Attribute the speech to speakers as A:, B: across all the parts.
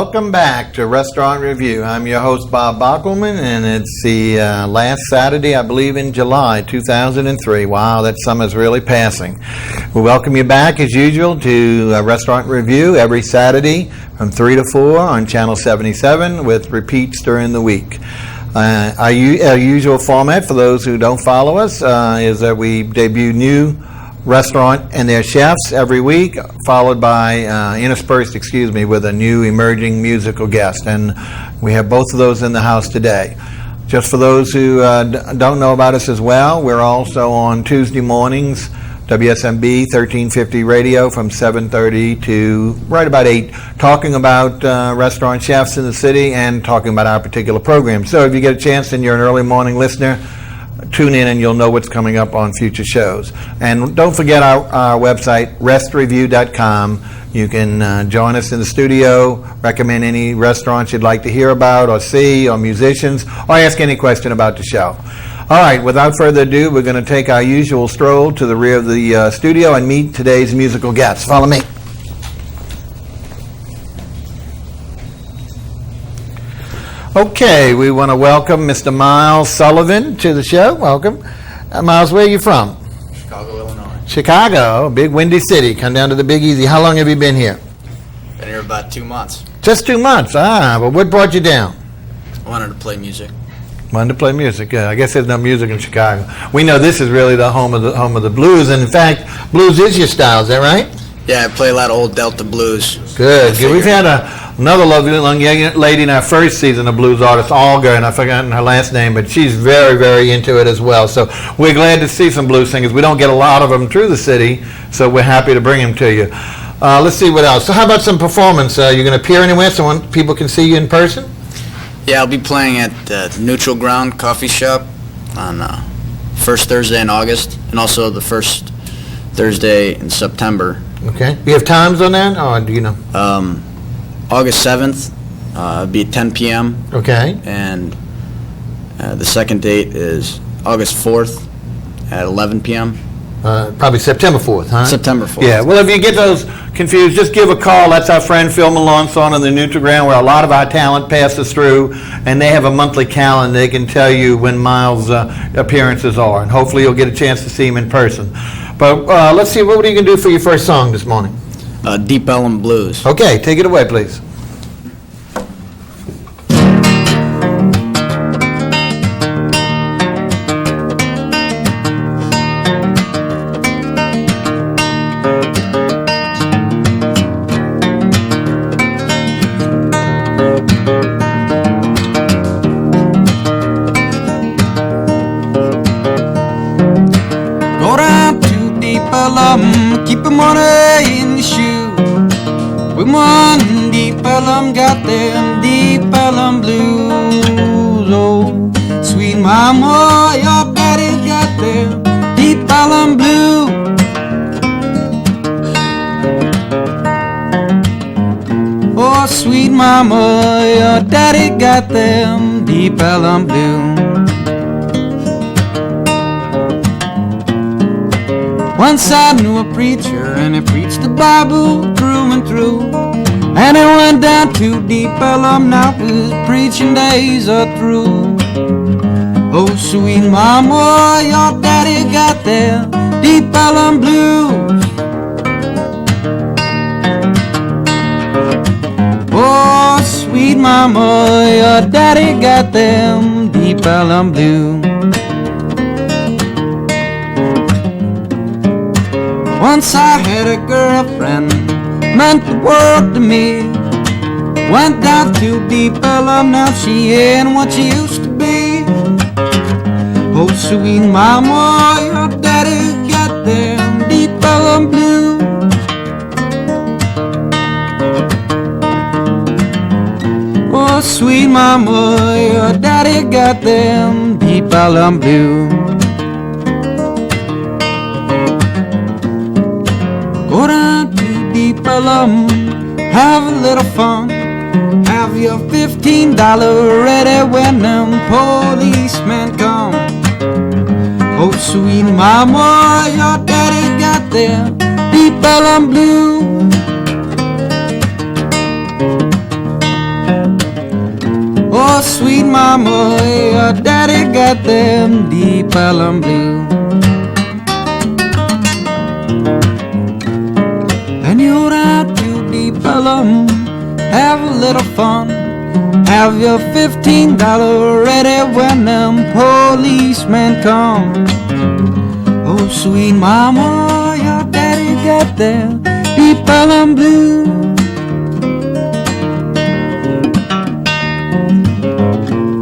A: welcome back to Restaurant Review. I'm your host, Bob Bockelman, and it's the last Saturday, I believe, in July 2003. Wow, that summer's really passing. We welcome you back, as usual, to Restaurant Review every Saturday from 3 to 4 on Channel 77 with repeats during the week. Our usual format, for those who don't follow us, is that we debut new restaurant and their chefs every week, followed by interspersed, with a new emerging musical guest. And we have both of those in the house today. Just for those who don't know about us as well, we're also on Tuesday mornings, WSMB 1350 radio from 7:30 to right about 8, talking about restaurant chefs in the city and talking about our particular program. So if you get a chance and you're an early morning listener, tune in and you'll know what's coming up on future shows. And don't forget our website, restreview.com. You can join us in the studio, recommend any restaurants you'd like to hear about or see, or musicians, or ask any question about the show. All right, without further ado, we're going to take our usual stroll to the rear of the studio and meet today's musical guests. Follow me. Okay, we want to welcome Mr. Miles Sullivan to the show. Welcome. Miles, where are you from?
B: Chicago, Illinois.
A: Chicago, big windy city. Come down to the Big Easy. How long have you been here?
B: Been here about 2 months.
A: Just 2 months. Well, what brought you down?
B: I wanted to play music.
A: Wanted to play music. I guess there's no music in Chicago. We know this is really the home of the blues, and in fact, blues is your style. Is that right?
B: Yeah, I play a lot of old Delta blues.
A: Good. We've had another lovely young lady in our first season of Blues Artist, Olga, and I've forgotten her last name, but she's very, very into it as well. So we're glad to see some blues singers. We don't get a lot of them through the city, so we're happy to bring them to you. Let's see what else. So how about some performance? You're going to appear anywhere so people can see you in person?
B: Yeah, I'll be playing at the Neutral Ground Coffee Shop on first Thursday in August, and also the first Thursday in September.
A: Okay. Do you have times on that, or do you know?
B: August 7th, it'll be at 10 p.m.
A: Okay.
B: And the second date is August 4th at 11 p.m.
A: Probably September 4th, huh?
B: September 4th.
A: Yeah, well, if you get those confused, just give a call. That's our friend Phil Malon's on the Neutral Ground, where a lot of our talent passes through, and they have a monthly calendar. They can tell you when Miles' appearances are, and hopefully you'll get a chance to see him in person. But let's see, what are you going to do for your first song this morning?
B: Deep Ellum Blues.
A: Okay, take it away, please.
C: Keep the money in the shoe. With one deep Ellum, got them deep Ellum blues. Oh, sweet mama, your daddy got them deep Ellum blue. Oh, sweet mama, your daddy got them deep Ellum blue. Once I knew a preacher, and he preached the Bible through and through. And he went down to Deep Ellum, now his preaching days are through. Oh, sweet mama, your daddy got their Deep Ellum blues. Oh, sweet mama, your daddy got them Deep Ellum blues. Once I had a girlfriend, meant the world to me. Went down to Deep Ellum, now she ain't what she used to be. Oh, sweet mama, your daddy got them Deep Ellum blues. Oh, sweet mama, your daddy got them Deep Ellum blues. Go down to Deep Ellum, have a little fun. Have your $15 ready when them policemen come. Oh, sweet mama, your daddy got them Deep Ellum blues. Oh, sweet mama, your daddy got them deep Ellum blue. And you're out to deep Ellum, have a little fun. Have your $15 ready when them policemen come. Oh, sweet mama, your daddy got them deep Ellum blue.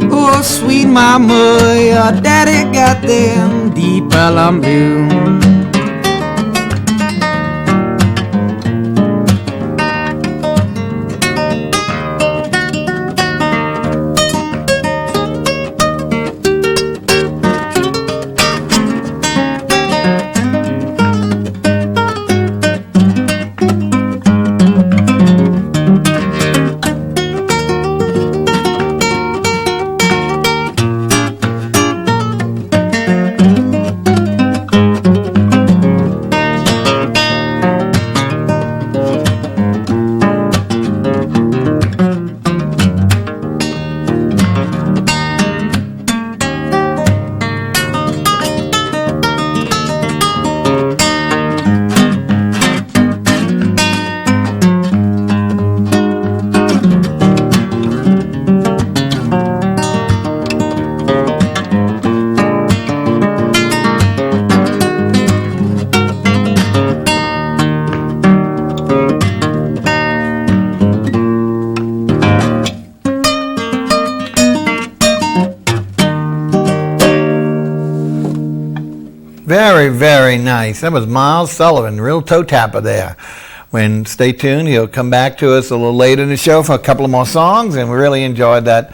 C: Oh, sweet mama, your daddy got them deep Ellum blue.
A: Very, very nice. That was Miles Sullivan, real toe tapper there. Stay tuned, he'll come back to us a little later in the show for a couple of more songs, and we really enjoyed that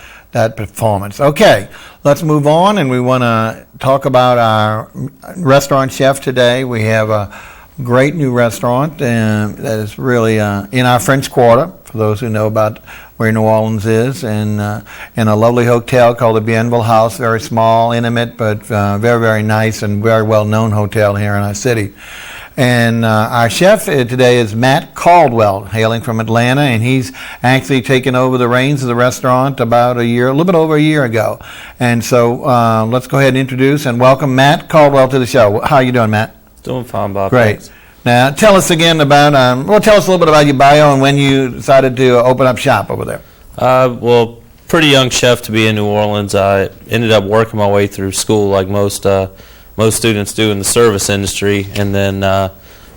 A: performance. Okay, let's move on, and we want to talk about our restaurant chef today. We have a great new restaurant that is really in our French Quarter, for those who know about where New Orleans is, and in a lovely hotel called the IBERVILLE House, very small, intimate, but very, very nice and very well-known hotel here in our city. And our chef today is Matt Caldwell, hailing from Atlanta, and he's actually taken over the reins of the restaurant about a little bit over a year ago. And so let's go ahead and introduce and welcome Matt Caldwell to the show. How are you doing, Matt?
D: Doing fine, Bob.
A: Great.
D: Thanks.
A: Now, tell us again about, tell us a little bit about your bio and when you decided to open up shop over there.
D: Well, pretty young chef to be in New Orleans. I ended up working my way through school like most students do in the service industry, and then I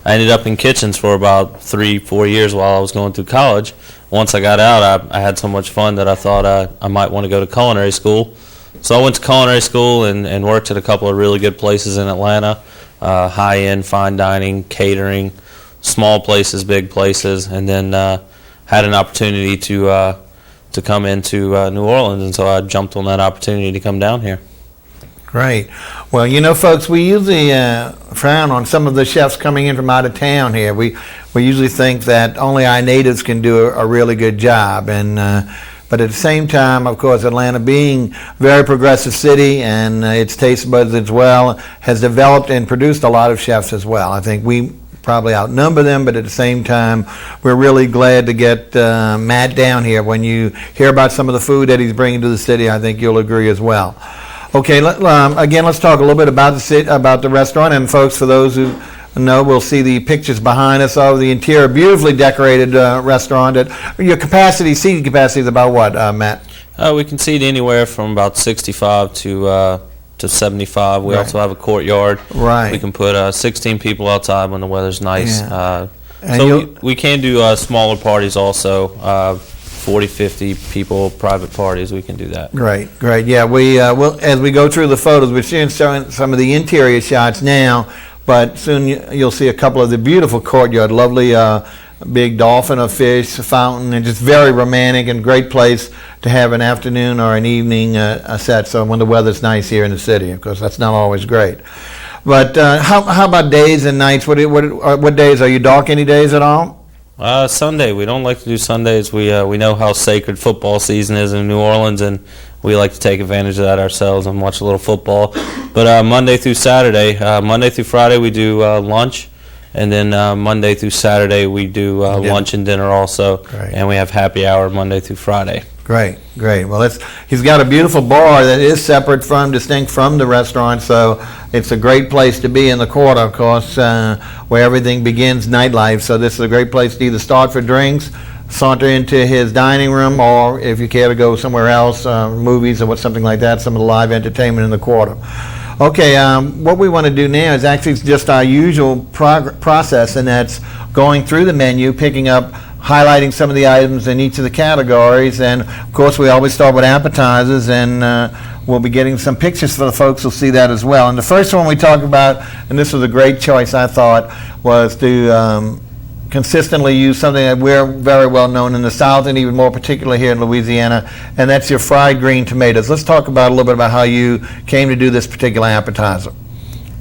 D: ended up in kitchens for about 3-4 years while I was going through college. Once I got out, I had so much fun that I thought I might want to go to culinary school. So I went to culinary school and worked at a couple of really good places in Atlanta. High-end, fine dining, catering, small places, big places, and then had an opportunity to come into New Orleans, and so I jumped on that opportunity to come down here.
A: Great. Well, you know, folks, we usually frown on some of the chefs coming in from out of town here. We usually think that only our natives can do a really good job, and but at the same time, of course, Atlanta being a very progressive city and its taste buds as well has developed and produced a lot of chefs as well. I think we probably outnumber them, but at the same time, we're really glad to get Matt down here. When you hear about some of the food that he's bringing to the city, I think you'll agree as well. Okay, again, let's talk a little bit about the restaurant. And folks, for those who know, we'll see the pictures behind us of the interior, beautifully decorated restaurant. Your seating capacity is about what, Matt?
D: We can seat anywhere from about 65 to 75. We also have a courtyard.
A: Right.
D: We can put 16 people outside when the weather's nice.
A: Yeah.
D: So we can do smaller parties also. 40, 50 people, private parties, we can do that.
A: Great. Yeah, we will, as we go through the photos, we're showing some of the interior shots now, but soon you'll see a couple of the beautiful courtyard, lovely big dolphin, a fish, a fountain, and just very romantic and great place to have an afternoon or an evening set. So when the weather's nice here in the city, of course, that's not always great. But how about days and nights? What days are you dark? Any days at all?
D: Sunday. We don't like to do Sundays. We know how sacred football season is in New Orleans, and we like to take advantage of that ourselves and watch a little football. But Monday through Saturday, Monday through Friday we do lunch, and then Monday through Saturday we do lunch and dinner also.
A: Great.
D: And we have happy hour Monday through Friday.
A: Great, great. Well, he's got a beautiful bar that is distinct from the restaurant, so it's a great place to be in the quarter, of course, where everything begins nightlife. So this is a great place to either start for drinks, saunter into his dining room, or if you care to go somewhere else, movies or something like that, some of the live entertainment in the quarter. Okay, what we want to do now is actually just our usual process, and that's going through the menu, picking up, highlighting some of the items in each of the categories, and of course we always start with appetizers, and we'll be getting some pictures for the folks who'll see that as well. And the first one we talked about, and this was a great choice I thought, was to consistently use something that we're very well known in the South, and even more particularly here in Louisiana, and that's your fried green tomatoes. Let's talk about a little bit about how you came to do this particular appetizer.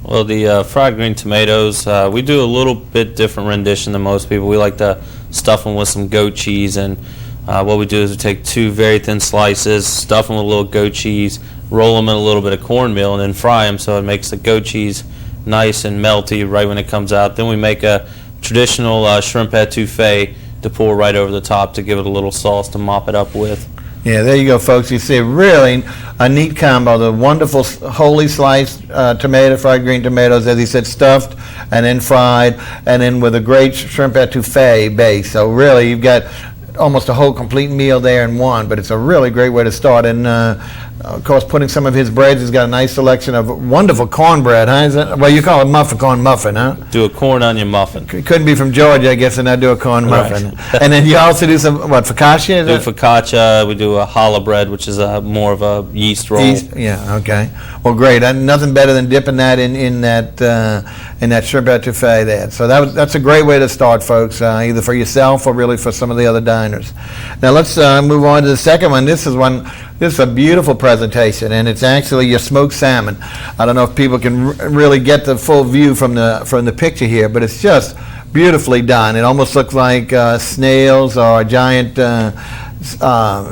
D: Well, the fried green tomatoes, we do a little bit different rendition than most people. We like to stuff them with some goat cheese, and what we do is we take 2 very thin slices, stuff them with a little goat cheese, roll them in a little bit of cornmeal, and then fry them so it makes the goat cheese nice and melty right when it comes out. Then we make a traditional shrimp etouffee to pour right over the top to give it a little sauce to mop it up with.
A: Yeah, there you go, folks. You see really a neat combo. The wonderful wholly sliced fried green tomatoes, as he said, stuffed and then fried, and then with a great shrimp etouffee base. So really, you've got almost a whole complete meal there in one, but it's a really great way to start. And of course, putting some of his breads, he's got a nice selection of wonderful cornbread, huh? Is that, well, you call it corn muffin, huh?
D: Do a corn onion muffin.
A: Couldn't be from Georgia, I guess, and I do a corn muffin. And then you also do some, focaccia?
D: Do focaccia, we do a challah bread, which is more of a yeast roll.
A: Yeah, okay. Well, great. Nothing better than dipping that in that shrimp etouffee there. So that's a great way to start, folks, either for yourself or really for some of the other diners. Now let's move on to the second one. This is a beautiful presentation, and it's actually your smoked salmon. I don't know if people can really get the full view from the picture here, but it's just beautifully done. It almost looks like snails or giant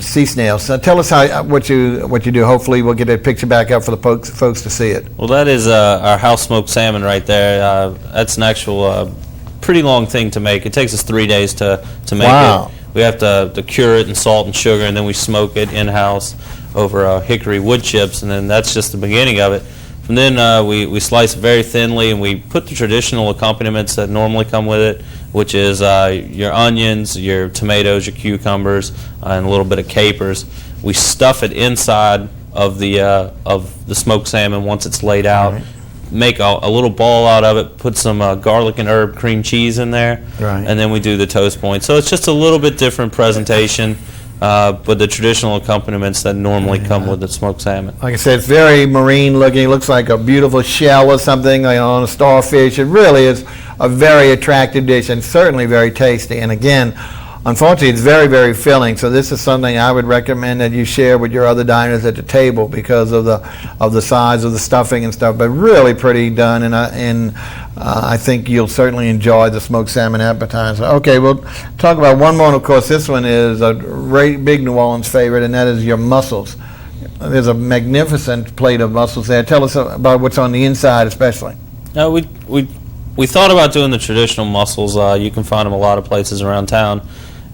A: sea snails. So tell us what you do. Hopefully we'll get that picture back up for the folks to see it.
D: Well, that is our house smoked salmon right there. That's an actual pretty long thing to make. It takes us 3 days to make
A: Wow.
D: it. We have to cure it in salt and sugar, and then we smoke it in-house over hickory wood chips, and then that's just the beginning of it. From then we slice it very thinly, and we put the traditional accompaniments that normally come with it, which is your onions, your tomatoes, your cucumbers, and a little bit of capers. We stuff it inside of the smoked salmon once it's laid out. Right. Make a little ball out of it, put some garlic and herb cream cheese in there,
A: right.
D: And then we do the toast point. So it's just a little bit different presentation, but the traditional accompaniments that normally come with the smoked salmon.
A: Like I said, it's very marine looking. It looks like a beautiful shell or something like on a starfish. It really is a very attractive dish and certainly very tasty. And again, unfortunately, it's very, very filling. So this is something I would recommend that you share with your other diners at the table because of the size of the stuffing and stuff. But really pretty done, and I think you'll certainly enjoy the smoked salmon appetizer. Okay, we'll talk about one more. And of course, this one is a great big New Orleans favorite, and that is your mussels. There's a magnificent plate of mussels there. Tell us about what's on the inside, especially.
D: We thought about doing the traditional mussels. You can find them a lot of places around town.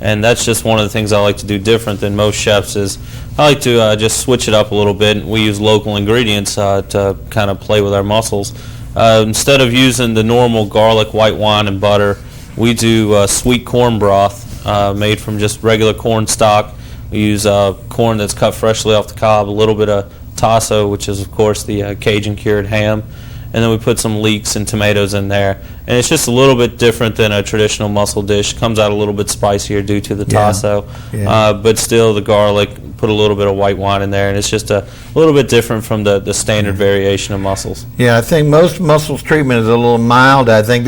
D: And that's just one of the things I like to do different than most chefs is I like to just switch it up a little bit. We use local ingredients to kind of play with our mussels. Instead of using the normal garlic, white wine, and butter, we do sweet corn broth made from just regular corn stock. We use corn that's cut freshly off the cob, a little bit of tasso, which is, of course, the Cajun cured ham. And then we put some leeks and tomatoes in there. And it's just a little bit different than a traditional mussel dish. Comes out a little bit spicier due to the tasso. Yeah. But still the garlic, put a little bit of white wine in there, and it's just a little bit different from the standard variation of mussels.
A: Yeah, I think most mussels treatment is a little mild. I think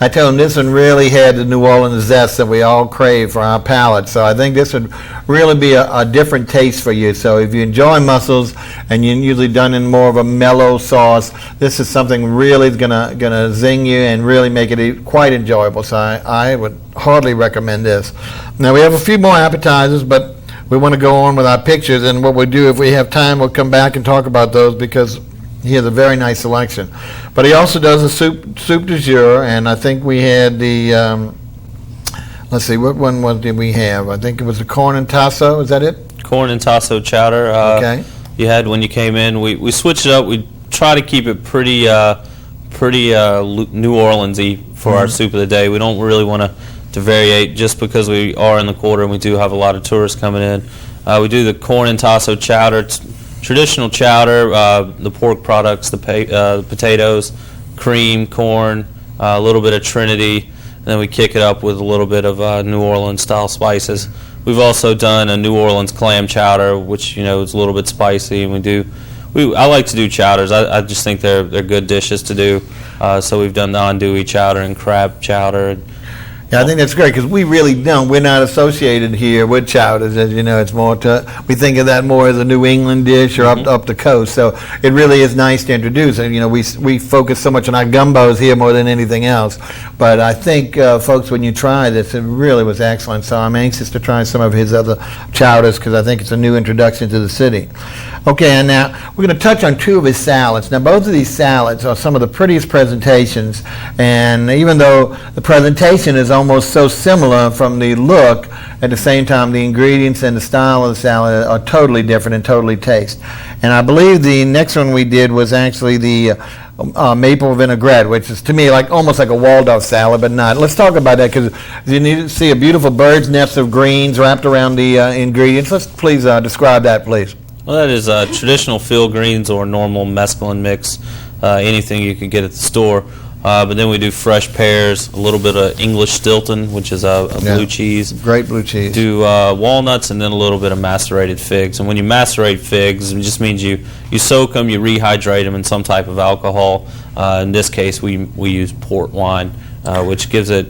A: I tell them this one really had the New Orleans zest that we all crave for our palate. So I think this would really be a different taste for you. So if you enjoy mussels and you're usually done in more of a mellow sauce, this is something really gonna zing you and really make it quite enjoyable. So I would hardly recommend this. Now we have a few more appetizers, but we want to go on with our pictures, and what we'll do if we have time, we'll come back and talk about those because he has a very nice selection. But he also does a soup du jour, and I think we had the, let's see, what one did we have? I think it was the corn and tasso, is that it?
D: corn and tasso chowder.
A: Okay.
D: You had when you came in. We switched it up. We try to keep it pretty New Orleans-y for our soup of the day. We don't really want to variate just because we are in the quarter and we do have a lot of tourists coming in. We do the corn and tasso chowder. It's traditional chowder, the pork products, the potatoes, cream, corn, a little bit of Trinity, and then we kick it up with a little bit of New Orleans-style spices. We've also done a New Orleans clam chowder, which is a little bit spicy, and I like to do chowders. I just think they're good dishes to do. So we've done the andouille chowder and crab chowder.
A: Yeah, I think that's great because we really don't. We're not associated here with chowders, as you know. It's more we think of that more as a New England dish or up the coast. So it really is nice to introduce. And we focus so much on our gumbos here more than anything else. But I think folks, when you try this, it really was excellent. So I'm anxious to try some of his other chowders because I think it's a new introduction to the city. Okay, and now we're going to touch on two of his salads. Now, both of these salads are some of the prettiest presentations, and even though the presentation is almost so similar from the look, at the same time, the ingredients and the style of the salad are totally different and totally taste. And I believe the next one we did was actually the maple vinaigrette, which is to me almost like a Waldorf salad, but not. Let's talk about that because you need to see a beautiful bird's nest of greens wrapped around the ingredients. Let's please describe that, please.
D: Well, that is traditional field greens or normal mesclun mix, anything you can get at the store. But then we do fresh pears, a little bit of English Stilton, which is a blue cheese.
A: Great blue cheese.
D: Do walnuts and then a little bit of macerated figs. And when you macerate figs, it just means you soak them, you rehydrate them in some type of alcohol. In this case, we use port wine, which gives it.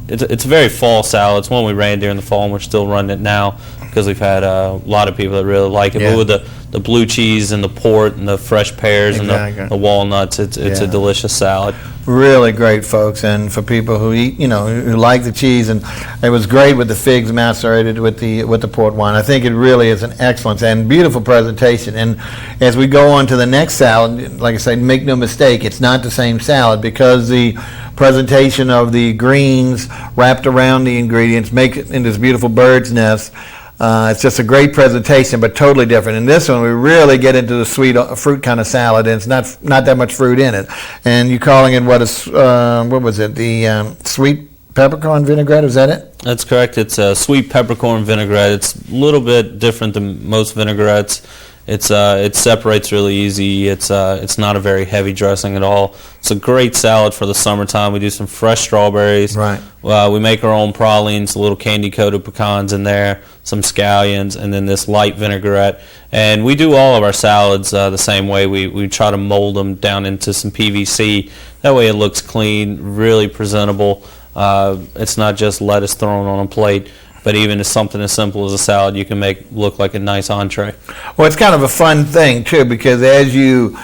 D: It's a very fall salad. It's one we ran during the fall, and we're still running it now because we've had a lot of people that really like it.
A: Yeah.
D: But with the blue cheese and the port and the fresh pears and the walnuts, it's a delicious salad.
A: Really great, folks, and for people who eat, who like the cheese, and it was great with the figs macerated with the port wine. I think it really is an excellent and beautiful presentation. And as we go on to the next salad, like I said, make no mistake, it's not the same salad because the presentation of the greens wrapped around the ingredients make it in this beautiful bird's nest. It's just a great presentation, but totally different. In this one, we really get into the sweet fruit kind of salad, and it's not that much fruit in it. And you're calling it what was it? The sweet peppercorn vinaigrette? Is that it?
D: That's correct. It's a sweet peppercorn vinaigrette. It's a little bit different than most vinaigrettes. It separates really easy. It's not a very heavy dressing at all. It's a great salad for the summertime. We do some fresh strawberries.
A: Right.
D: We make our own pralines, little candy coated pecans in there, some scallions, and then this light vinaigrette. And we do all of our salads the same way. We try to mold them down into some PVC. That way it looks clean, really presentable. It's not just lettuce thrown on a plate. But even something as simple as a salad, you can make look like a nice entree.
A: Well, it's kind of a fun thing, too, because as you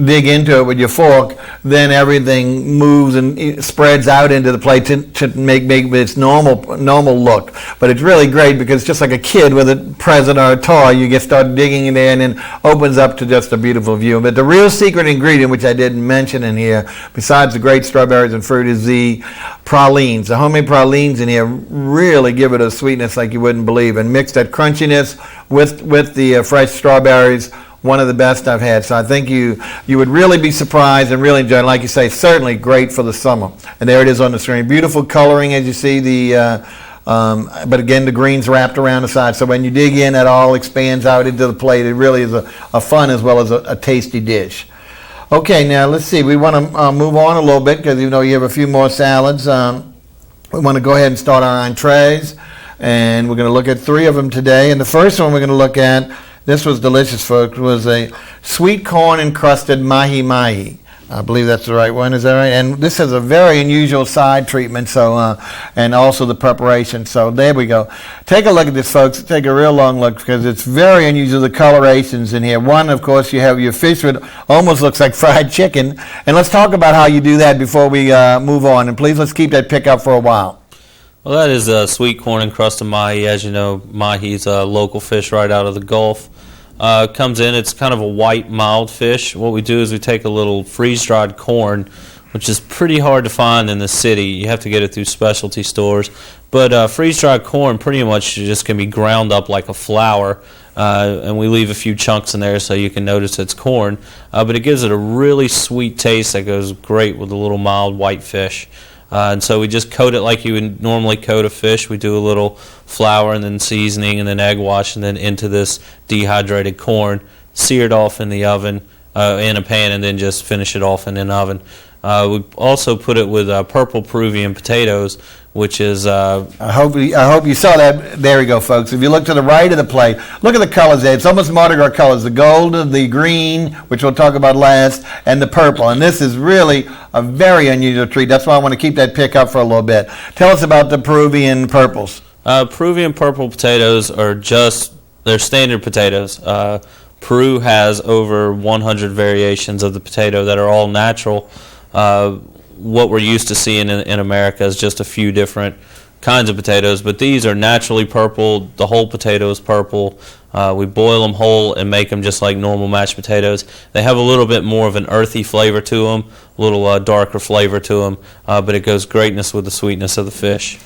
A: dig into it with your fork, then everything moves and spreads out into the plate to make its normal look. But it's really great because it's just like a kid with a present or a toy. You start digging in there and then opens up to just a beautiful view. But the real secret ingredient, which I didn't mention in here, besides the great strawberries and fruit, is the pralines. The homemade pralines in here really give it a sweetness like you wouldn't believe, and mix that crunchiness with the fresh strawberries. One of the best I've had. So I think you would really be surprised and really enjoy it. Like you say, certainly great for the summer. And there it is on the screen. Beautiful coloring as you see but again, the greens wrapped around the side. So when you dig in, it all expands out into the plate. It really is a fun as well as a tasty dish. Okay, now let's see. We want to move on a little bit because you have a few more salads. We want to go ahead and start our entrees. And we're going to look at 3 of them today. And the first one we're going to look at, this was delicious, folks, was a sweet corn encrusted mahi. I believe that's the right one. Is that right? And this has a very unusual side treatment, so and also the preparation. So there we go. Take a look at this, folks. Take a real long look because it's very unusual, the colorations in here. One, of course, you have your fish with almost looks like fried chicken. And let's talk about how you do that before we move on. And please, let's keep that pick up for a while.
D: Well, that is sweet corn encrusted mahi. As you know, mahi's a local fish right out of the Gulf. Comes in, it's kind of a white, mild fish. What we do is we take a little freeze-dried corn. which is pretty hard to find in the city. You have to get it through specialty stores. But freeze-dried corn pretty much just can be ground up like a flour, and we leave a few chunks in there so you can notice it's corn. But it gives it a really sweet taste that goes great with a little mild white fish. And so we just coat it like you would normally coat a fish. We do a little flour and then seasoning and then egg wash and then into this dehydrated corn, seared off in the oven, in a pan, and then just finish it off in an oven. We also put it with purple Peruvian potatoes, which is...
A: I hope you saw that. There we go, folks. If you look to the right of the plate, look at the colors there. It's almost Mardi Gras colors, the gold, the green, which we'll talk about last, and the purple. And this is really a very unusual treat. That's why I want to keep that pick up for a little bit. Tell us about the Peruvian purples.
D: Peruvian purple potatoes are just... they're standard potatoes. Peru has over 100 variations of the potato that are all natural. What we're used to seeing in America is just a few different kinds of potatoes, but these are naturally purple. The whole potato is purple. We boil them whole and make them just like normal mashed potatoes. They have a little bit more of an earthy flavor to them, a little darker flavor to them, but it goes greatness with the sweetness of the fish.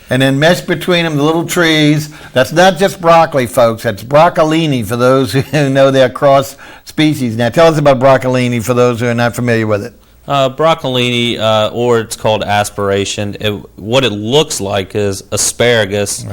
A: And then meshed between them, the little trees. That's not just broccoli, folks. That's broccolini for those who know they're cross species. Now, tell us about broccolini for those who are not familiar with it.
D: Broccolini, or it's called aspiration. What it looks like is asparagus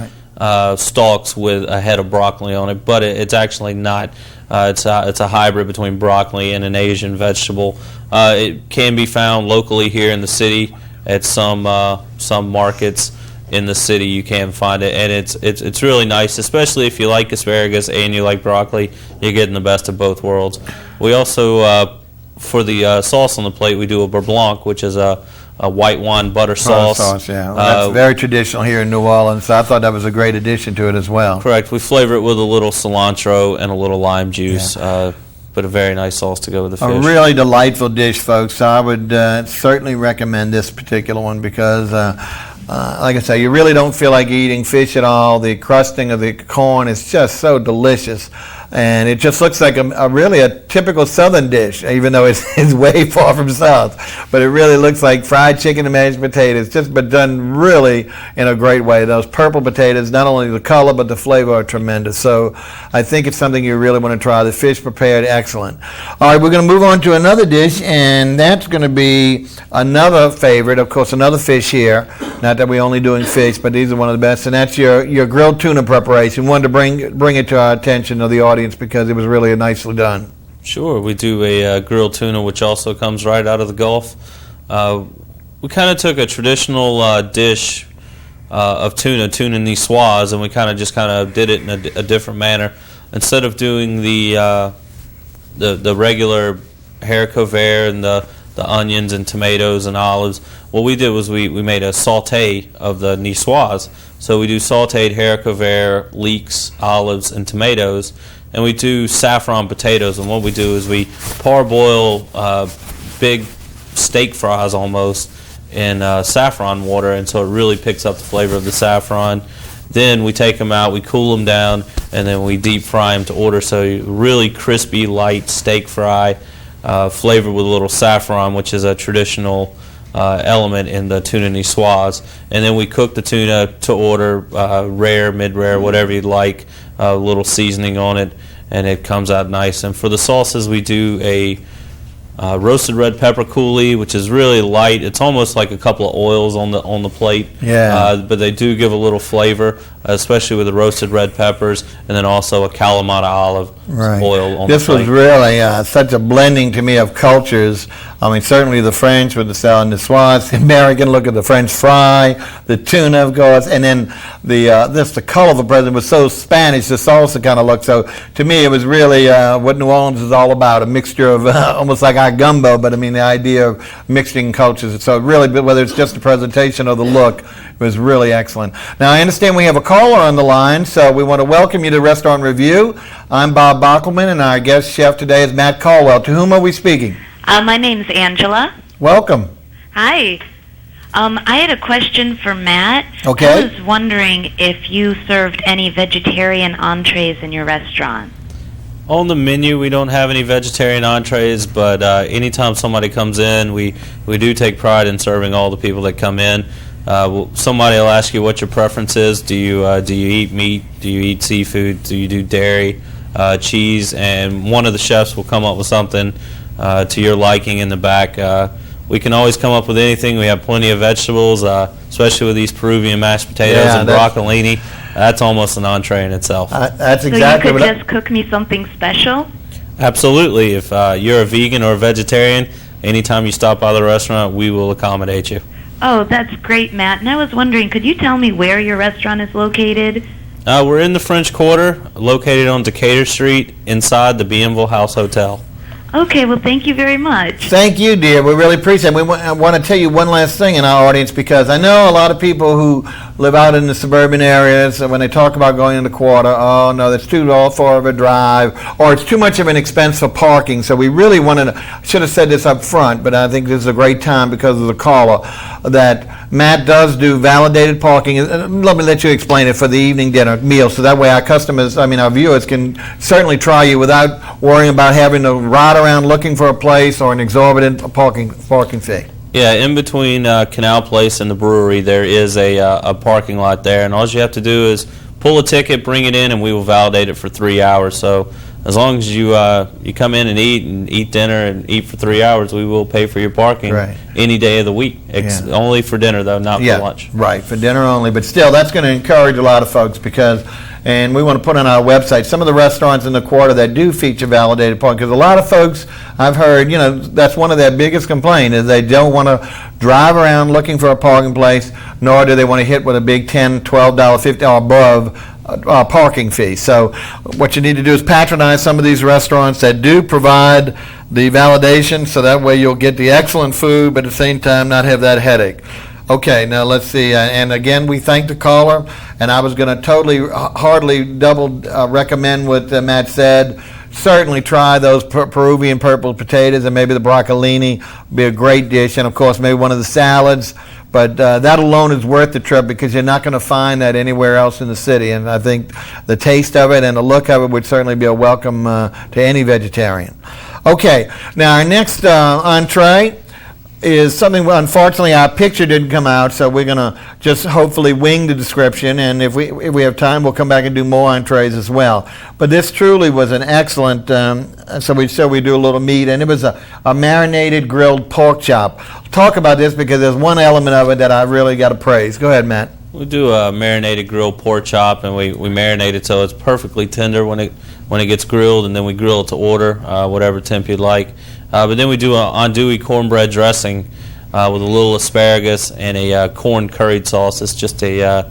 D: stalks with a head of broccoli on it, but it's actually not. It's a hybrid between broccoli and an Asian vegetable. It can be found locally here in the city at some markets in the city. You can find it, and it's really nice, especially if you like asparagus and you like broccoli. You're getting the best of both worlds. We also for the sauce on the plate, we do a beurre blanc, which is a white wine butter sauce.
A: Yeah. Well, that's very traditional here in New Orleans, so I thought that was a great addition to it as well.
D: Correct. We flavor it with a little cilantro and a little lime juice, but a very nice sauce to go with the fish.
A: A really delightful dish, folks. I would certainly recommend this particular one because, like I say, you really don't feel like eating fish at all. The crusting of the corn is just so delicious. And it just looks like really a typical Southern dish, even though it's way far from South. But it really looks like fried chicken and mashed potatoes, just but done really in a great way. Those purple potatoes, not only the color, but the flavor are tremendous. So I think it's something you really want to try. The fish prepared, excellent. All right, we're going to move on to another dish, and that's going to be another favorite. Of course, another fish here. Not that we're only doing fish, but these are one of the best. And that's your grilled tuna preparation. Wanted to bring it to our attention of the audience because it was really nicely done.
D: Sure, we do a grilled tuna, which also comes right out of the Gulf. We kind of took a traditional dish of tuna niçoise, and we kind of did it in a different manner. Instead of doing the regular haricot vert and the onions and tomatoes and olives, what we did was we made a sauté of the niçoise. So we do sautéed haricot vert, leeks, olives, and tomatoes. And we do saffron potatoes, and what we do is we parboil big steak fries almost in saffron water, and so it really picks up the flavor of the saffron. Then we take them out, we cool them down, and then we deep fry them to order. So really crispy, light steak fry, flavored with a little saffron, which is a traditional element in the tuna niçoise. And then we cook the tuna to order, rare, mid-rare, whatever you'd like, a little seasoning on it, and it comes out nice. And for the sauces, we do a roasted red pepper coulis, which is really light. It's almost like a couple of oils on the plate.
A: Yeah.
D: But they do give a little flavor, especially with the roasted red peppers, and then also a Kalamata olive oil on the plate.
A: This was really such a blending to me of cultures. I mean, certainly the French with the salad niçoise, the American look at the French fry, the tuna, of course, and then the color of the president was so Spanish, the salsa kind of looked. So to me, it was really what New Orleans is all about, a mixture of almost like our gumbo, but I mean the idea of mixing cultures. So really, whether it's just the presentation or the look, it was really excellent. Now, I understand we have a caller on the line, so we want to welcome you to Restaurant Review. I'm Bob Bockelman, and our guest chef today is Matt Caldwell. To whom are we speaking?
E: My name's Angela.
A: Welcome.
E: Hi. I had a question for Matt.
A: Okay.
E: I was wondering if you served any vegetarian entrees in your restaurant.
D: On the menu, we don't have any vegetarian entrees, but anytime somebody comes in, we do take pride in serving all the people that come in. Somebody will ask you what your preference is. Do you eat meat? Do you eat seafood? Do you do dairy, cheese? And one of the chefs will come up with something to your liking in the back. We can always come up with anything. We have plenty of vegetables, especially with these Peruvian mashed potatoes and broccolini. That's almost an entree in itself.
A: That's
E: So
A: exactly
E: you
A: what
E: could just cook me something special?
D: Absolutely. If you're a vegan or a vegetarian, anytime you stop by the restaurant, we will accommodate you.
E: Oh, that's great, Matt. And I was wondering, could you tell me where your restaurant is located?
D: We're in the French Quarter, located on Decatur Street, inside the Bienville House Hotel.
E: Okay, well, thank you very much.
A: Thank you, dear. We really appreciate it. I want to tell you one last thing in our audience, because I know a lot of people who live out in the suburban areas, and when they talk about going in the quarter, oh, no, that's too far of a drive, or it's too much of an expense for parking. So we really wanted to, should have said this up front, but I think this is a great time because of the caller, that Matt does do validated parking. Let me let you explain it for the evening dinner meal, so that way our customers, our viewers can certainly try you without worrying about having to ride around looking for a place or an exorbitant parking fee.
D: Yeah, in between Canal Place and the brewery, there is a parking lot there, and all you have to do is pull a ticket, bring it in, and we will validate it for 3 hours. So as long as you come in and eat dinner and eat for 3 hours, we will pay for your parking any day of the week. Only for dinner, though, not for lunch.
A: Right, for dinner only. But still, that's going to encourage a lot of folks because, and we want to put on our website some of the restaurants in the quarter that do feature validated parking, because a lot of folks I've heard, that's one of their biggest complaints is they don't want to drive around looking for a parking place, nor do they want to hit with a big $10, $12, $50 or above parking fee. So what you need to do is patronize some of these restaurants that do provide the validation, so that way you'll get the excellent food, but at the same time not have that headache. Okay, now let's see. And again, we thank the caller. And I was going to hardly double recommend what Matt said. Certainly try those Peruvian purple potatoes, and maybe the broccolini would be a great dish. And of course, maybe one of the salads. But that alone is worth the trip, because you're not going to find that anywhere else in the city. And I think the taste of it and the look of it would certainly be a welcome to any vegetarian. Okay, now our next entree is something, unfortunately, our picture didn't come out, so we're going to just hopefully wing the description, and if we have time, we'll come back and do more entrees as well. But this truly was an excellent, so we do a little meat, and it was a marinated grilled pork chop. Talk about this, because there's one element of it that I really got to praise. Go ahead, Matt.
D: We do a marinated grilled pork chop, and we marinate it so it's perfectly tender when it gets grilled, and then we grill it to order, whatever temp you'd like. But then we do an andouille cornbread dressing with a little asparagus and a corn curried sauce. It's just a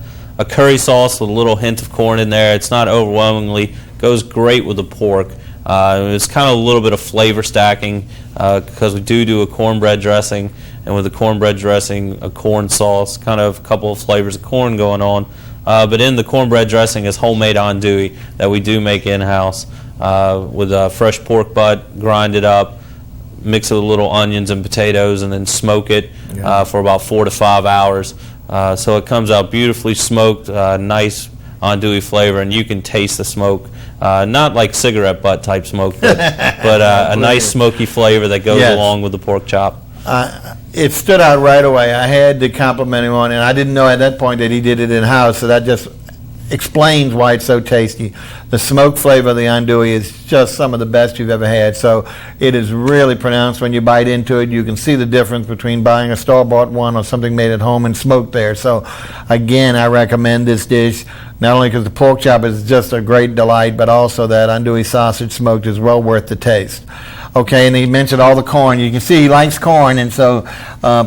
D: curry sauce with a little hint of corn in there. It's not overwhelmingly. Goes great with the pork. It's kind of a little bit of flavor stacking because we do a cornbread dressing, and with the cornbread dressing, a corn sauce, kind of a couple of flavors of corn going on. But in the cornbread dressing is homemade andouille that we do make in-house with fresh pork butt, grind it up, mix it with little onions and potatoes, and then smoke it for about 4 to 5 hours. So it comes out beautifully smoked, nice andouille flavor, and you can taste the smoke. Not like cigarette butt type smoke, but a nice smoky flavor that goes along with the pork chop.
A: It stood out right away. I had to compliment him on it, and I didn't know at that point that he did it in-house, so that just explains why it's so tasty. The smoke flavor of the andouille is just some of the best you've ever had. So it is really pronounced when you bite into it. You can see the difference between buying a store-bought one or something made at home and smoked there. So again, I recommend this dish, not only because the pork chop is just a great delight, but also that andouille sausage smoked is well worth the taste. Okay, and he mentioned all the corn. You can see he likes corn, and so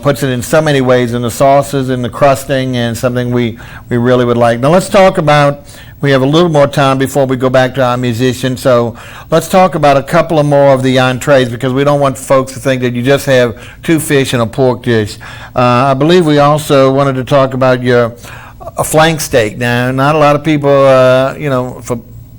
A: puts it in so many ways, in the sauces, in the crusting, and something we really would like. Now let's talk about, we have a little more time before we go back to our musician, so let's talk about a couple of more of the entrees, because we don't want folks to think that you just have 2 fish and a pork dish. I believe we also wanted to talk about a flank steak. Now, not a lot of people,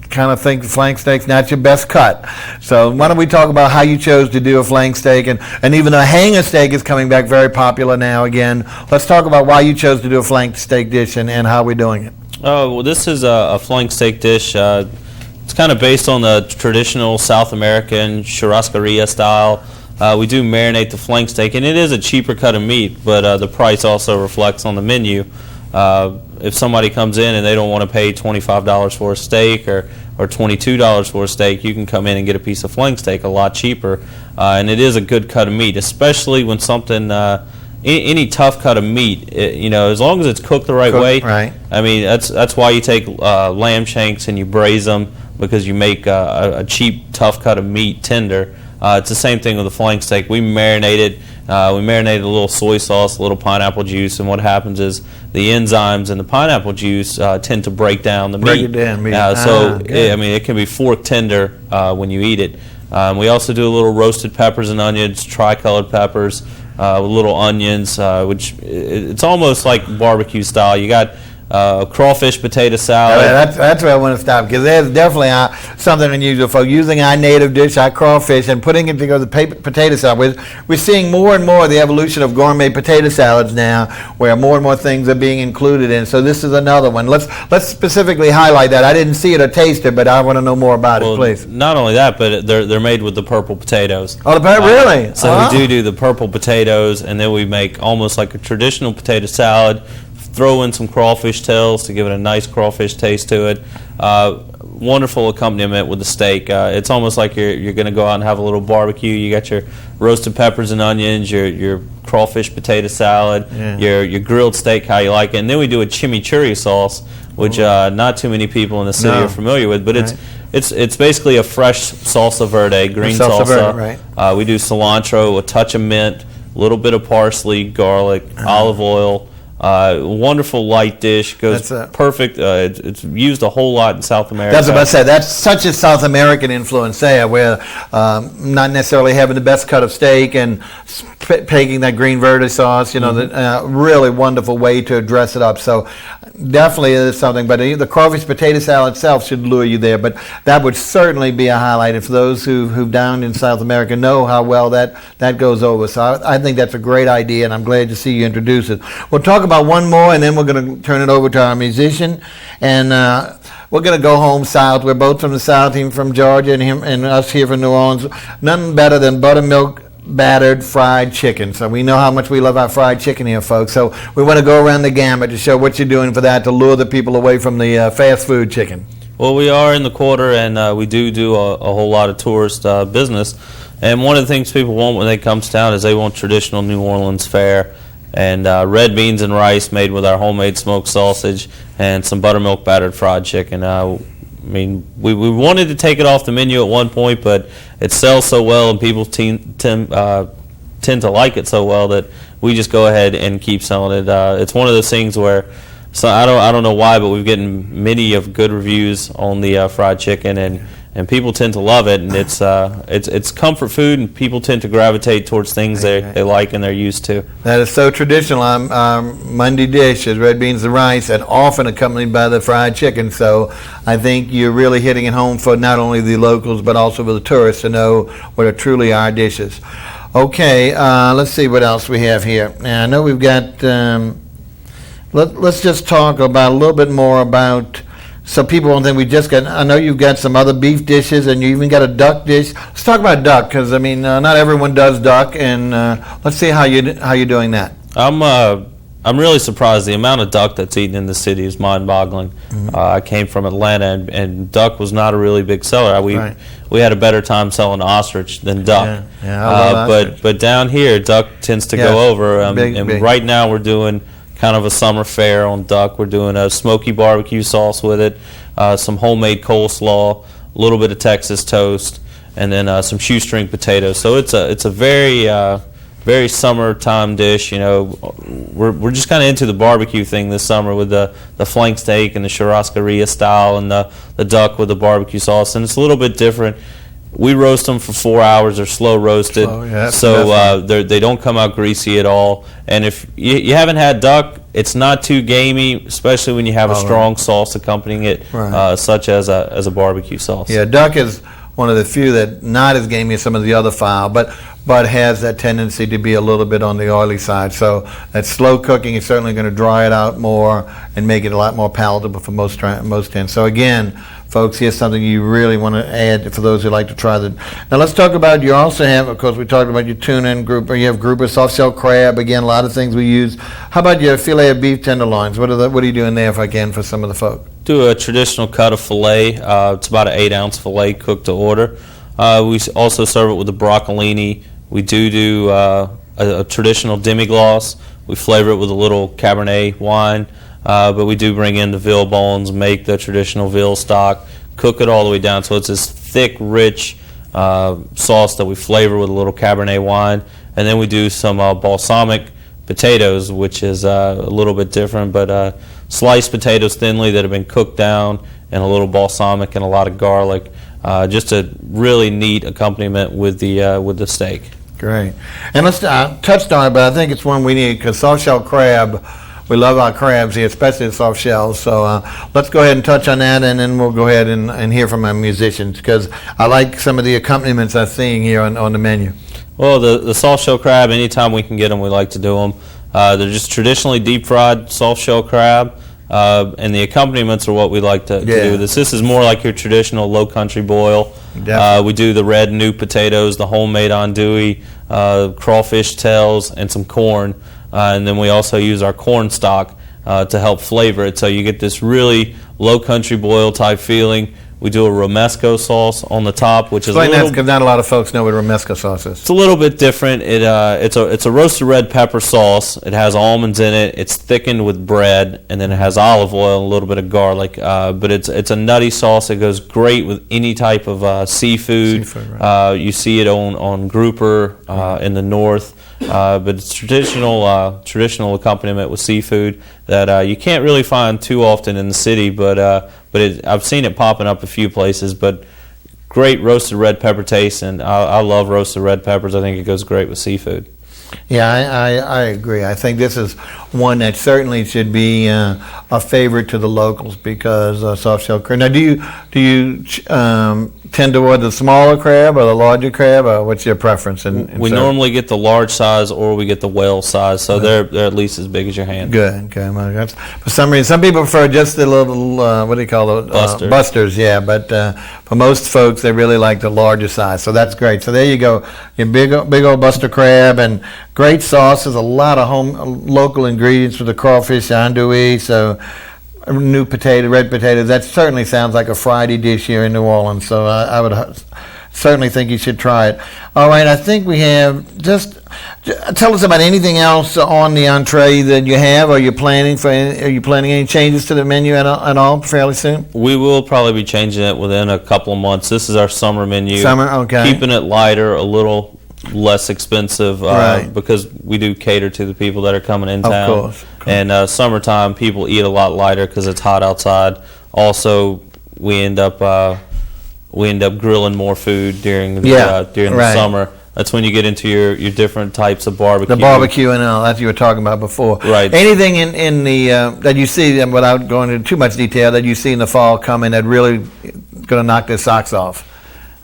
A: kind of think the flank steak's not your best cut. So why don't we talk about how you chose to do a flank steak, and even a hanger steak is coming back very popular now again. Let's talk about why you chose to do a flank steak dish and how we're doing it.
D: Oh, well, this is a flank steak dish. It's kind of based on the traditional South American churrascaria style. We do marinate the flank steak, and it is a cheaper cut of meat, but the price also reflects on the menu. If somebody comes in and they don't want to pay $25 for a steak or $22 for a steak, you can come in and get a piece of flank steak a lot cheaper. And it is a good cut of meat, especially when something, any tough cut of meat, as long as it's cooked the right way.
A: Right.
D: I mean, that's why you take lamb shanks and you braise them, because you make a cheap, tough cut of meat tender. It's the same thing with the flank steak. We marinate it. We marinated a little soy sauce, a little pineapple juice, and what happens is the enzymes in the pineapple juice tend to break down the meat.
A: Break it down, meat.
D: It can be fork tender when you eat it. We also do a little roasted peppers and onions, tricolored peppers, with little onions, which it's almost like barbecue style. You got crawfish potato salad.
A: That's where I want to stop, because there's definitely something unusual for using our native dish, our crawfish, and putting it together with potato salad. We're seeing more and more the evolution of gourmet potato salads now, where more and more things are being included in. So this is another one. Let's specifically highlight that. I didn't see it or taste it, but I want to know more about it, please.
D: Not only that, but they're made with the purple potatoes.
A: Oh, really?
D: So we do the purple potatoes, and then we make almost like a traditional potato salad. Throw in some crawfish tails to give it a nice crawfish taste to it. Wonderful accompaniment with the steak. It's almost like you're going to go out and have a little barbecue. You got your roasted peppers and onions, your crawfish potato salad, your grilled steak, how you like it. And then we do a chimichurri sauce, which not too many people in the city are familiar with, but it's basically a fresh salsa verde, green salsa.
A: Verde, right.
D: We do cilantro, a touch of mint, a little bit of parsley, garlic, olive oil. Wonderful light dish, goes perfect. It's used a whole lot in South America.
A: That's what I said. That's such a South American influence there, where not necessarily having the best cut of steak and taking that green verde sauce, really wonderful way to dress it up. So definitely is something. But the crawfish potato salad itself should lure you there. But that would certainly be a highlight. And for those who've down in South America know how well that goes over. So I think that's a great idea, and I'm glad to see you introduce it. We'll talk about one more, and then we're going to turn it over to our musician, and we're going to go home south. We're both from the south, him from Georgia and us here from New Orleans. Nothing better than buttermilk battered fried chicken. So we know how much we love our fried chicken here, folks. So we want to go around the gamut to show what you're doing for that, to lure the people away from the fast food chicken.
D: Well, we are in the quarter, and we do a whole lot of tourist business. And one of the things people want when they come to town is they want traditional New Orleans fare. And red beans and rice made with our homemade smoked sausage, and some buttermilk battered fried chicken. We wanted to take it off the menu at one point, but it sells so well and people tend to like it so well that we just go ahead and keep selling it. It's one of those things where, so I don't know why, but we've gotten many of good reviews on the fried chicken, and people tend to love it, and it's comfort food, and people tend to gravitate towards things they like and they're used to.
A: That is so traditional. Our Monday dish is red beans and rice, and often accompanied by the fried chicken. So I think you're really hitting it home for not only the locals but also for the tourists to know what are truly our dishes. Okay, let's see what else we have here. Now, I know we've got. Let's just talk about a little bit more about. So people won't think we just got. I know you've got some other beef dishes, and you even got a duck dish. Let's talk about duck, because not everyone does duck, and let's see how you're doing that.
D: I'm really surprised. The amount of duck that's eaten in the city is mind-boggling. Mm-hmm. I came from Atlanta, and duck was not a really big seller. We had a better time selling ostrich than duck.
A: Yeah, I love ostrich.
D: But down here, duck tends to go over.
A: Big.
D: Right now, we're doing kind of a summer fare on duck. We're doing a smoky barbecue sauce with it, some homemade coleslaw, a little bit of Texas toast, and then some shoestring potatoes. So it's a very summertime dish. We're just kind of into the barbecue thing this summer with the flank steak and the churrascaria style, and the duck with the barbecue sauce, and it's a little bit different. We roast them for 4 hours. They're slow roasted, so they don't come out greasy at all. And if you haven't had duck, it's not too gamey, especially when you have a strong sauce accompanying it, such as a barbecue sauce.
A: Yeah, duck is one of the few that not as gamey as some of the other fowl, but has that tendency to be a little bit on the oily side. So that slow cooking is certainly going to dry it out more and make it a lot more palatable for most ends. So again, folks, here's something you really want to add for those who like to try the. Now let's talk about, you also have, of course, we talked about your tuna and grouper. You have grouper, soft shell crab, again, a lot of things we use. How about your filet of beef tenderloins? What are you doing there, if I can, for some of the folk?
D: Do a traditional cut of filet. It's about an 8-ounce filet cooked to order. We also serve it with the broccolini. We do a traditional demi-glace. We flavor it with a little Cabernet wine, but we do bring in the veal bones, make the traditional veal stock, cook it all the way down so it's this thick, rich sauce that we flavor with a little Cabernet wine. And then we do some balsamic potatoes, which is a little bit different, but sliced potatoes thinly that have been cooked down, and a little balsamic and a lot of garlic. Just a really neat accompaniment with the steak.
A: Great. And let's touched on it, but I think it's one we need, because soft shell crab, we love our crabs here, especially the soft shells. So let's go ahead and touch on that, and then we'll go ahead and hear from our musicians, because I like some of the accompaniments I'm seeing here on the menu.
D: Well, the soft shell crab, anytime we can get them, we like to do them. They're just traditionally deep fried soft shell crab, and the accompaniments are what we like to do with this. This is more like your traditional low country boil. We do the red new potatoes, the homemade andouille, crawfish tails, and some corn. And then we also use our corn stock to help flavor it, so you get this really low country boil type feeling. We do a Romesco sauce on the top, which is a little,
A: because not a lot of folks know what Romesco sauce is.
D: it's a little bit different. It's a roasted red pepper sauce. It has almonds in it. It's thickened with bread, and then it has olive oil and a little bit of garlic. But it's a nutty sauce. It goes great with any type of seafood.
A: Right.
D: You see it on grouper in the north. But it's traditional accompaniment with seafood that you can't really find too often in the city, but I've seen it popping up a few places. But great roasted red pepper taste, and I love roasted red peppers. I think it goes great with seafood.
A: Yeah, I agree. I think this is one that certainly should be a favorite to the locals, because soft shell crab. Now, do you tend toward the smaller crab or the larger crab, or what's your preference?
D: We normally get the large size, or we get the whale size, so they're at least as big as your hand.
A: Good. Okay. Well, that's, for some reason, some people prefer just the little what do you call it? Busters. Yeah, but for most folks, they really like the larger size. So that's great. So there you go, your big old buster crab, and great sauces. A lot of local ingredients for the crawfish, andouille. So new red potatoes. That certainly sounds like a Friday dish here in New Orleans. So I would certainly think you should try it. All right, I think we have just tell us about anything else on the entree that you have. Are you planning any changes to the menu at all fairly soon?
D: We will probably be changing it within a couple of months. This is our summer menu.
A: Summer, okay.
D: Keeping it lighter, a little less expensive,
A: right,
D: because we do cater to the people that are coming in town.
A: Of course.
D: And summertime, people eat a lot lighter because it's hot outside. Also, we end up grilling more food during the summer. That's when you get into your different types of barbecue.
A: The barbecue and all that you were talking about before.
D: Right.
A: Anything in the that you see, without going into too much detail, that you see in the fall coming that really going to knock their socks off?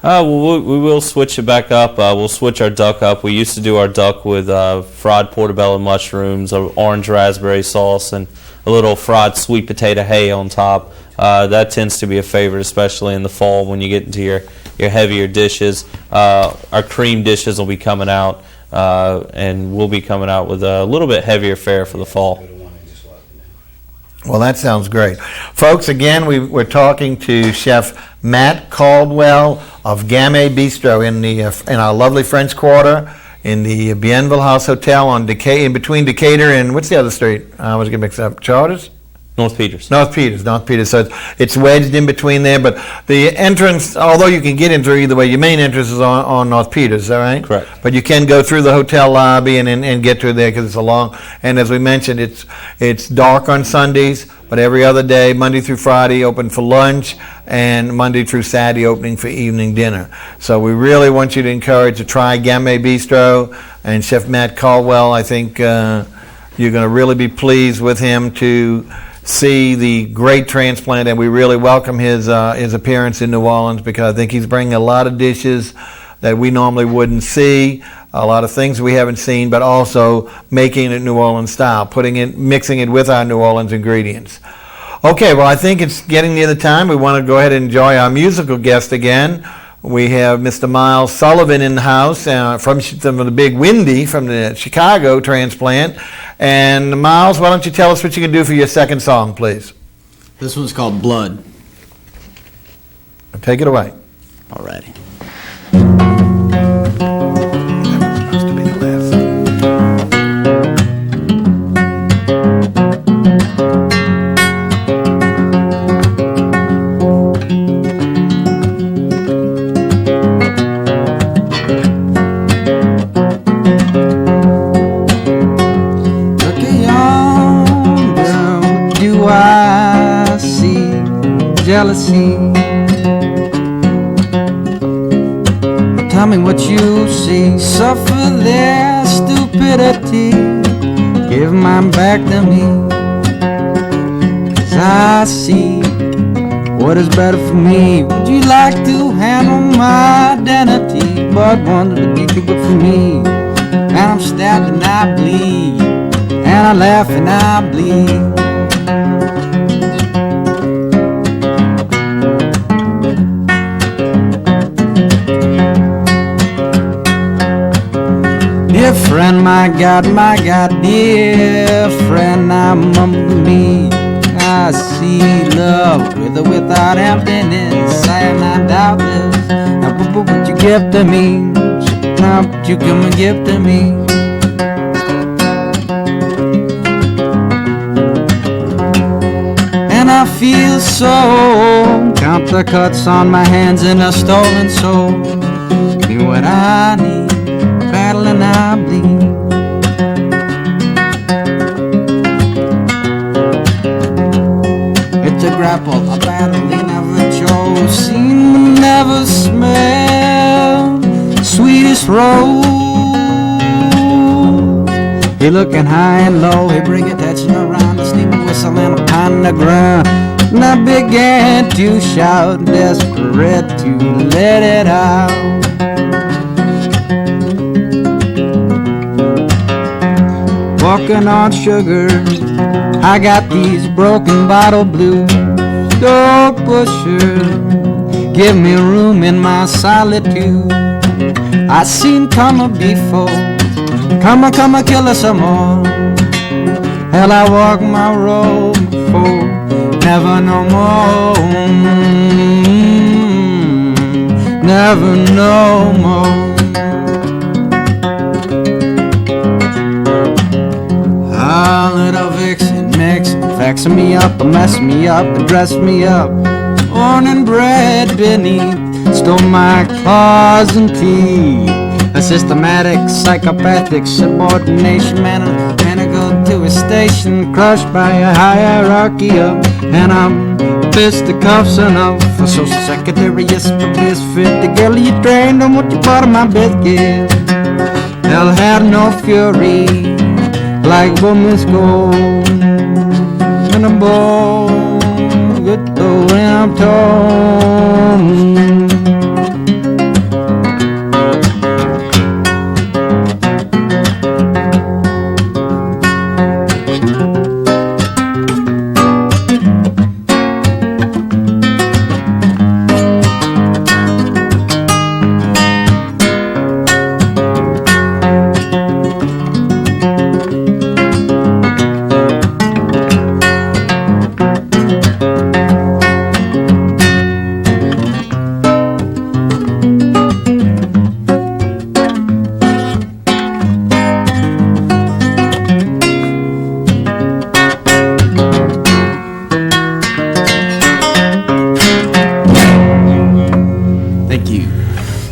D: Well, we will switch it back up. We'll switch our duck up. We used to do our duck with fried portobello mushrooms, orange raspberry sauce, and a little fried sweet potato hay on top. That tends to be a favorite, especially in the fall when you get into your heavier dishes. Our cream dishes will be coming out, and we'll be coming out with a little bit heavier fare for the fall.
A: Well, that sounds great. Folks, again, we're talking to Chef Matt Caldwell of Gamay Bistro in our lovely French Quarter in the Bienville House Hotel in between Decatur and, what's the other street? I always get mixed up. Charters?
D: North Peters.
A: North Peters. So it's wedged in between there, but the entrance, although you can get in through either way, your main entrance is on North Peters, is that right?
D: Correct.
A: But you can go through the hotel lobby and get to there, because it's a long, and as we mentioned, it's dark on Sundays, but every other day, Monday through Friday, open for lunch, and Monday through Saturday, opening for evening dinner. So we really want you to encourage to try Gamay Bistro and Chef Matt Caldwell. I think you're going to really be pleased with him to see the great transplant, and we really welcome his appearance in New Orleans, because I think he's bringing a lot of dishes that we normally wouldn't see, a lot of things we haven't seen, but also making it New Orleans style, mixing it with our New Orleans ingredients. Okay, well, I think it's getting near the time. We want to go ahead and enjoy our musical guest again. We have Mr. Miles Sullivan in the house from the Big Windy, from the Chicago transplant. And Miles, why don't you tell us what you can do for your second song, please?
B: This one's called Blood.
A: Take it away.
B: Alrighty.
A: Supposed to be the last song.
C: Jealousy. Tell me what you see. Suffer their stupidity. Give mine back to me. 'Cause I see what is better for me. Would you like to handle my identity? But one would be too good for me. And I'm stabbed and I bleed. And I laugh and I bleed. Dear friend, my God, dear friend, I mumble me. I see love with or without emptiness. I am not doubtless. Now, what would you give to me? Now, what you come and give to me? And I feel so. Count the cuts on my hands and a stolen soul. Give me what I need. Battle and I bleed. It's a grapple, a battle he never chose. Seen, never smell sweetest rose. He looking high and low, he bring attention around the steam whistle and upon the ground. And I began to shout, desperate to let it out. Walking on sugar, I got these broken bottle blues. Dog pusher, give me room in my solitude. I seen come before, come kill us some more. Hell, I walk my road before, never no more, never no more. Ah, little vixen, mixing, faxing me up, messing me up, and dress me up. Born and bred beneath, stole my claws and teeth. A systematic, psychopathic subordination manacled to a station, crushed by a hierarchy of, and I'm fisticuffs enough for social secretary, yes, for misfit. The girl you trained on what you bought of my biscuit. Hell had no fury. Like woman's gold in a bowl, good though when I'm torn.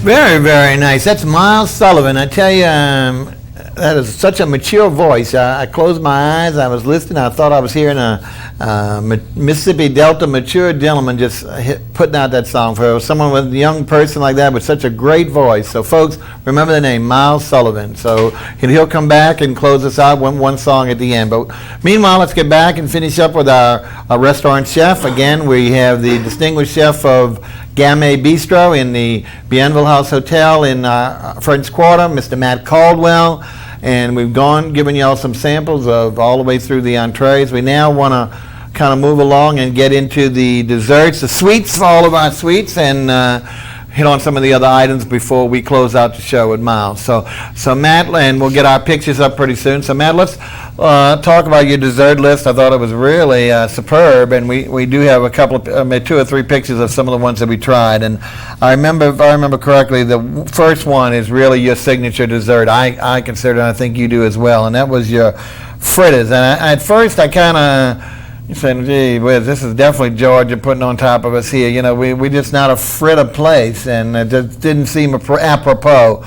A: Very, very nice. That's Miles Sullivan. I tell you, that is such a mature voice. I closed my eyes, I was listening, I thought I was hearing a Mississippi Delta mature gentleman just putting out that song for someone with a young person like that with such a great voice. So folks, remember the name, Miles Sullivan. So he'll come back and close us out with one song at the end. But meanwhile, let's get back and finish up with our restaurant chef. Again, we have the distinguished chef of Gamay Bistro in the Bienville House Hotel in French Quarter, Mr. Matt Caldwell. And we've given you all some samples of all the way through the entrees. We now want to kind of move along and get into the desserts, the sweets, all of our sweets, and hit on some of the other items before we close out the show with Miles. So Matt, and we'll get our pictures up pretty soon. So Matt, let's talk about your dessert list. I thought it was really superb, and we do have a couple of, 2 or 3 pictures of some of the ones that we tried. And I remember, if I remember correctly, the first one is really your signature dessert. I consider it, and I think you do as well, and that was your fritters. And at first I kind of said, gee whiz, this is definitely Georgia putting on top of us here. You know, we're just not a fritter place, and it just didn't seem apropos.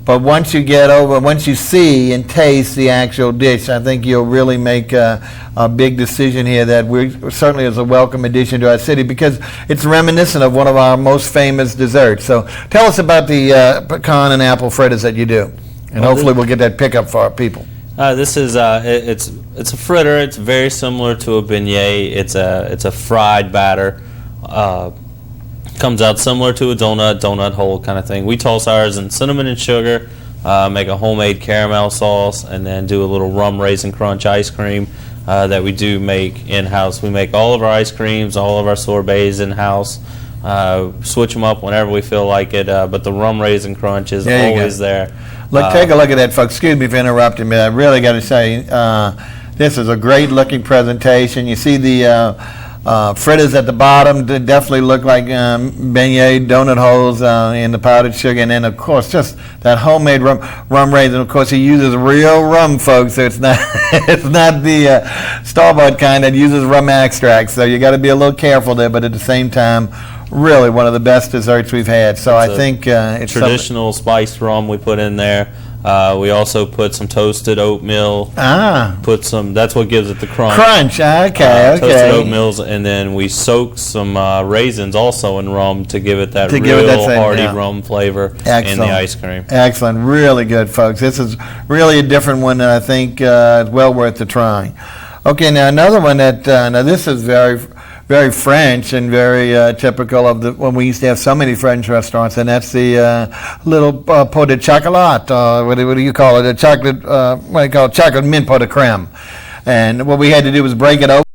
A: But once you see and taste the actual dish, I think you'll really make a big decision here that we certainly is a welcome addition to our city, because it's reminiscent of one of our most famous desserts. So tell us about the pecan and apple fritters that you do, and hopefully we'll get that pickup for our people.
D: This is it's a fritter. It's very similar to a beignet. It's a fried batter. Comes out similar to a donut hole kind of thing. We toss ours in cinnamon and sugar, make a homemade caramel sauce, and then do a little rum raisin crunch ice cream that we do make in-house. We make all of our ice creams, all of our sorbets in-house. Switch them up whenever we feel like it, but the rum raisin crunch is always there.
A: Look, take a look at that, folks. Excuse me for interrupting me. I really got to say, this is a great-looking presentation. You see the fritters at the bottom. They definitely look like beignet donut holes in the powdered sugar, and then, of course, just that homemade rum raisin. Of course, he uses real rum, folks, so it's not it's not the store-bought kind that uses rum extract. So you got to be a little careful there, but at the same time, really one of the best desserts we've had. So I think it's
D: traditional spiced rum we put in there. We also put some toasted oatmeal. Put some. That's what gives it the crunch.
A: Okay.
D: Toasted oatmeals, and then we soak some raisins also in rum to give it that hearty rum flavor in the ice cream.
A: Excellent, really good, folks. This is really a different one that I think is well worth the trying. Okay, now another one that now this is very French and very typical of when we used to have so many French restaurants, and that's the little pot de chocolat. What do you call it? A chocolate, chocolate mint pot de creme. And what we had to do was break it open.